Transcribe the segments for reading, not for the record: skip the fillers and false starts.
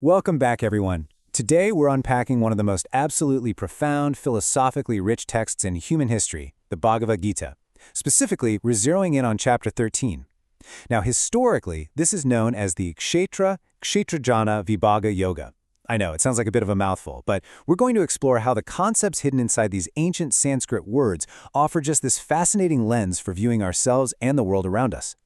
Welcome back, everyone. Today, we're unpacking one of the most absolutely profound, philosophically rich texts in human history, the Bhagavad Gita. Specifically, we're zeroing in on Chapter 13. Now, historically, this is known as the Kshetra-Kshetrajna Vibhaga Yoga. I know, it sounds like a bit of a mouthful, but we're going to explore how the concepts hidden inside these ancient Sanskrit words offer just this fascinating lens for viewing ourselves and the world around us.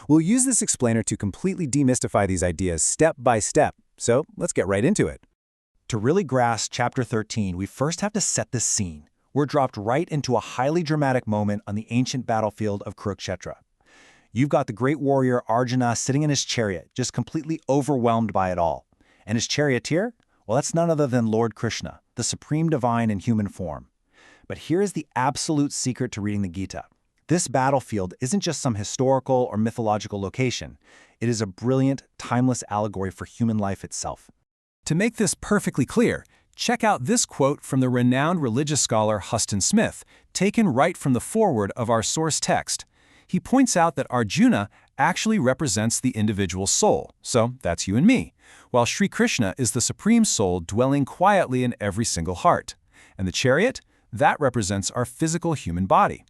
We'll use this explainer to completely demystify these ideas step by step, so let's get right into it. To really grasp Chapter 13, we first have to set the scene. We're dropped right into a highly dramatic moment on the ancient battlefield of Kurukshetra. You've got the great warrior Arjuna sitting in his chariot, just completely overwhelmed by it all. And his charioteer? Well, that's none other than Lord Krishna, the supreme divine in human form. But here is the absolute secret to reading the Gita. This battlefield isn't just some historical or mythological location. It is a brilliant, timeless allegory for human life itself. To make this perfectly clear, check out this quote from the renowned religious scholar Huston Smith, taken right from the foreword of our source text. He points out that Arjuna actually represents the individual soul, so that's you and me, while Sri Krishna is the supreme soul dwelling quietly in every single heart. And the chariot? That represents our physical human body.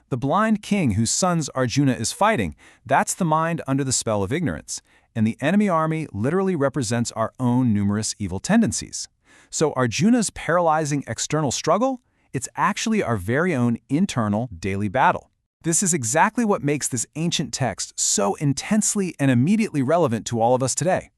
The blind king whose sons Arjuna is fighting, that's the mind under the spell of ignorance, and the enemy army literally represents our own numerous evil tendencies. So Arjuna's paralyzing external struggle? It's actually our very own internal daily battle. This is exactly what makes this ancient text so intensely and immediately relevant to all of us today.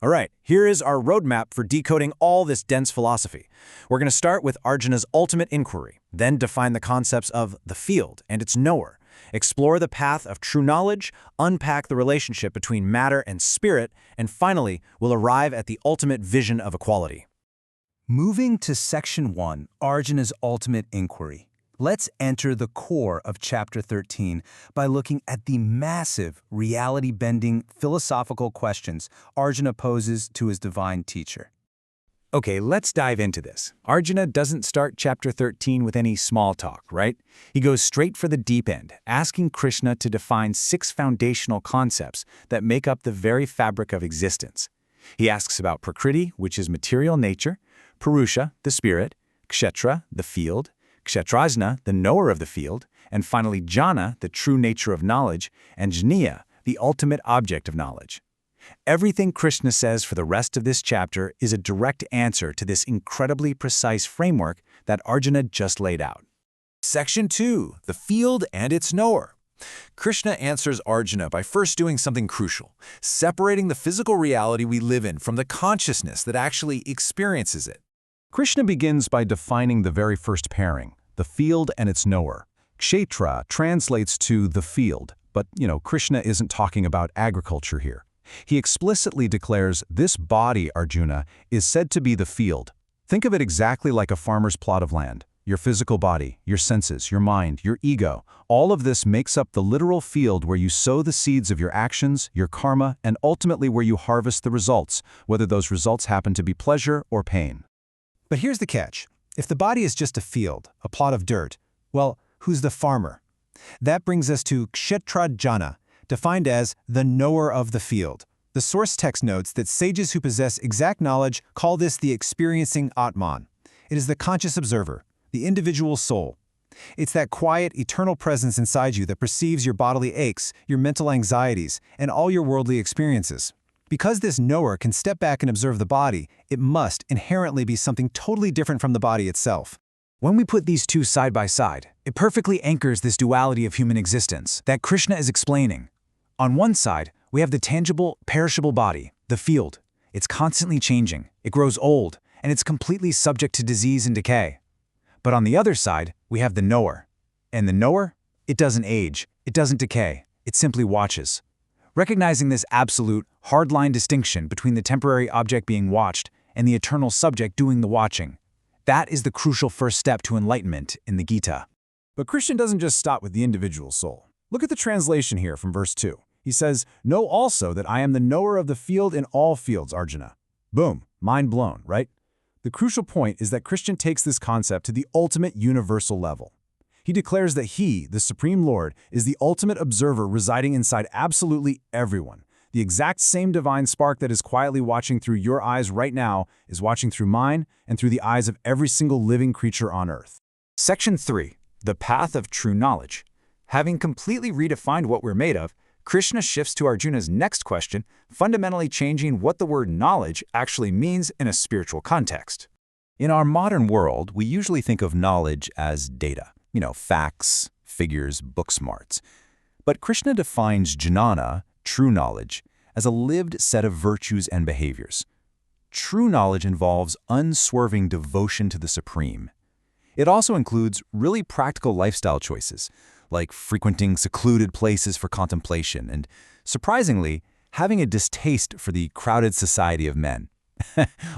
All right, here is our roadmap for decoding all this dense philosophy. We're going to start with Arjuna's ultimate inquiry, then define the concepts of the field and its knower, explore the path of true knowledge, unpack the relationship between matter and spirit, and finally, we'll arrive at the ultimate vision of equality. Moving to Section 1, Arjuna's ultimate inquiry. Let's enter the core of Chapter 13 by looking at the massive, reality-bending philosophical questions Arjuna poses to his divine teacher. Okay, let's dive into this. Arjuna doesn't start Chapter 13 with any small talk, right? He goes straight for the deep end, asking Krishna to define 6 foundational concepts that make up the very fabric of existence. He asks about Prakriti, which is material nature, Purusha, the spirit, Kshetra, the field, Kshetrajna, the knower of the field, and finally Jnana, the true nature of knowledge, and Jnana, the ultimate object of knowledge. Everything Krishna says for the rest of this chapter is a direct answer to this incredibly precise framework that Arjuna just laid out. Section 2, the field and its knower. Krishna answers Arjuna by first doing something crucial, separating the physical reality we live in from the consciousness that actually experiences it. Krishna begins by defining the very first pairing, the field and its knower. Kshetra translates to the field, but, Krishna isn't talking about agriculture here. He explicitly declares this body, Arjuna, is said to be the field. Think of it exactly like a farmer's plot of land. Your physical body, your senses, your mind, your ego, all of this makes up the literal field where you sow the seeds of your actions, your karma, and ultimately where you harvest the results, whether those results happen to be pleasure or pain. But here's the catch. If the body is just a field, a plot of dirt, well, who's the farmer? That brings us to Kshetrajna, defined as the knower of the field. The source text notes that sages who possess exact knowledge call this the experiencing Atman. It is the conscious observer, the individual soul. It's that quiet, eternal presence inside you that perceives your bodily aches, your mental anxieties, and all your worldly experiences. Because this knower can step back and observe the body, it must inherently be something totally different from the body itself. When we put these two side by side, it perfectly anchors this duality of human existence that Krishna is explaining. On one side, we have the tangible, perishable body, the field. It's constantly changing, it grows old, and it's completely subject to disease and decay. But on the other side, we have the knower. And the knower? It doesn't age, it doesn't decay, it simply watches. Recognizing this absolute, hard-line distinction between the temporary object being watched and the eternal subject doing the watching, that is the crucial first step to enlightenment in the Gita. But Krishna doesn't just stop with the individual soul. Look at the translation here from verse 2. He says, "Know also that I am the knower of the field in all fields, Arjuna." Boom, mind blown, right? The crucial point is that Krishna takes this concept to the ultimate universal level. He declares that he, the Supreme Lord, is the ultimate observer residing inside absolutely everyone. The exact same divine spark that is quietly watching through your eyes right now is watching through mine and through the eyes of every single living creature on Earth. Section 3. The Path of True Knowledge. Having completely redefined what we're made of, Krishna shifts to Arjuna's next question, fundamentally changing what the word knowledge actually means in a spiritual context. In our modern world, we usually think of knowledge as data. Facts, figures, book smarts. But Krishna defines jnana, true knowledge, as a lived set of virtues and behaviors. True knowledge involves unswerving devotion to the Supreme. It also includes really practical lifestyle choices, like frequenting secluded places for contemplation and, surprisingly, having a distaste for the crowded society of men.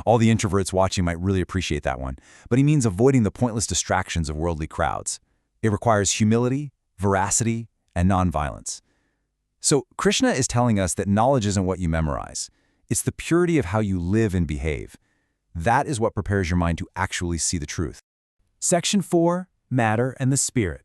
All the introverts watching might really appreciate that one, but he means avoiding the pointless distractions of worldly crowds. It requires humility, veracity, and nonviolence. So Krishna is telling us that knowledge isn't what you memorize. It's the purity of how you live and behave. That is what prepares your mind to actually see the truth. Section 4, Matter and the Spirit.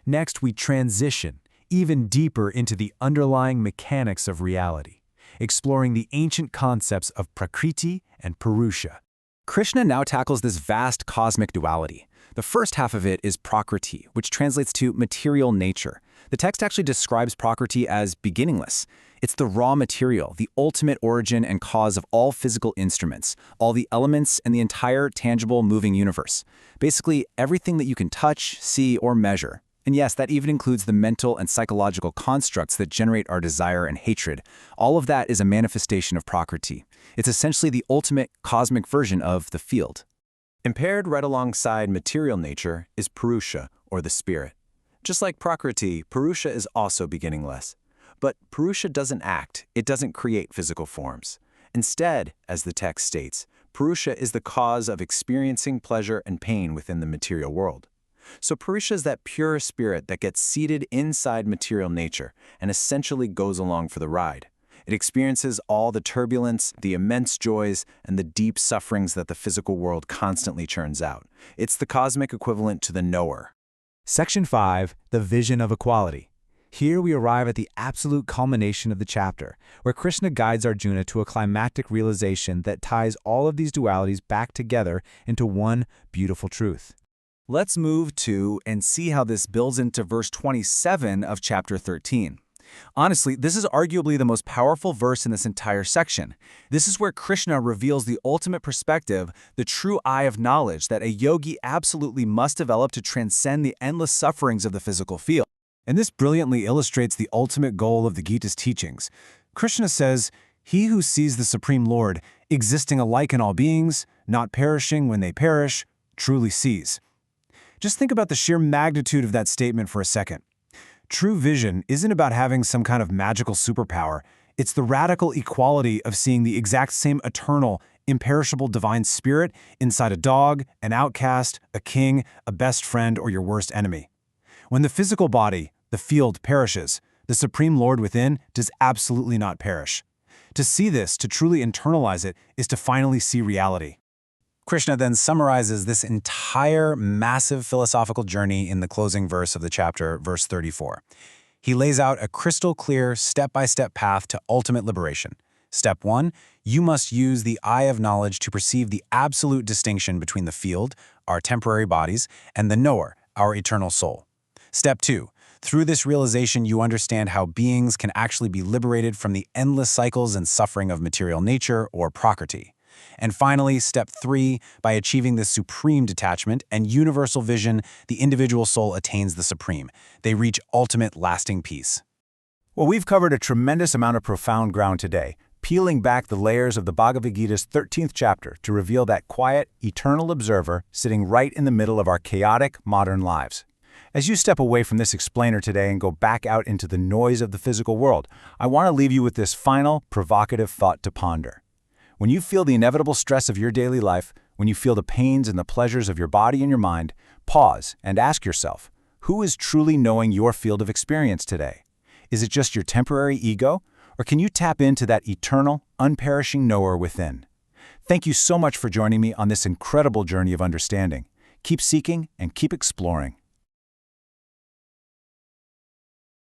Next, we transition even deeper into the underlying mechanics of reality, exploring the ancient concepts of Prakriti and Purusha. Krishna now tackles this vast cosmic duality. The first half of it is Prakriti, which translates to material nature. The text actually describes Prakriti as beginningless. It's the raw material, the ultimate origin and cause of all physical instruments, all the elements, and the entire tangible moving universe. Basically, everything that you can touch, see, or measure. And yes, that even includes the mental and psychological constructs that generate our desire and hatred. All of that is a manifestation of Prakriti. It's essentially the ultimate cosmic version of the field. Impaired right alongside material nature is Purusha, or the spirit. Just like Prakriti, Purusha is also beginningless. But Purusha doesn't act, it doesn't create physical forms. Instead, as the text states, Purusha is the cause of experiencing pleasure and pain within the material world. So Purusha is that pure spirit that gets seated inside material nature and essentially goes along for the ride. It experiences all the turbulence, the immense joys, and the deep sufferings that the physical world constantly churns out. It's the cosmic equivalent to the knower. Section 5. The Vision of Equality. Here we arrive at the absolute culmination of the chapter, where Krishna guides Arjuna to a climactic realization that ties all of these dualities back together into one beautiful truth. Let's move to and see how this builds into verse 27 of chapter 13. Honestly, this is arguably the most powerful verse in this entire section. This is where Krishna reveals the ultimate perspective, the true eye of knowledge that a yogi absolutely must develop to transcend the endless sufferings of the physical field. And this brilliantly illustrates the ultimate goal of the Gita's teachings. Krishna says, "He who sees the Supreme Lord, existing alike in all beings, not perishing when they perish, truly sees." Just think about the sheer magnitude of that statement for a second. True vision isn't about having some kind of magical superpower. It's the radical equality of seeing the exact same eternal, imperishable divine spirit inside a dog, an outcast, a king, a best friend, or your worst enemy. When the physical body, the field, perishes, the Supreme Lord within does absolutely not perish. To see this, to truly internalize it, is to finally see reality. Krishna then summarizes this entire massive philosophical journey in the closing verse of the chapter, verse 34. He lays out a crystal-clear, step-by-step path to ultimate liberation. Step 1, you must use the eye of knowledge to perceive the absolute distinction between the field, our temporary bodies, and the knower, our eternal soul. Step 2, through this realization you understand how beings can actually be liberated from the endless cycles and suffering of material nature, or Prakriti. And finally, step 3, by achieving this supreme detachment and universal vision, the individual soul attains the supreme. They reach ultimate lasting peace. Well, we've covered a tremendous amount of profound ground today, peeling back the layers of the Bhagavad Gita's 13th chapter to reveal that quiet, eternal observer sitting right in the middle of our chaotic, modern lives. As you step away from this explainer today and go back out into the noise of the physical world, I want to leave you with this final, provocative thought to ponder. When you feel the inevitable stress of your daily life, when you feel the pains and the pleasures of your body and your mind, pause and ask yourself, who is truly knowing your field of experience today? Is it just your temporary ego, or can you tap into that eternal, unperishing knower within? Thank you so much for joining me on this incredible journey of understanding. Keep seeking and keep exploring.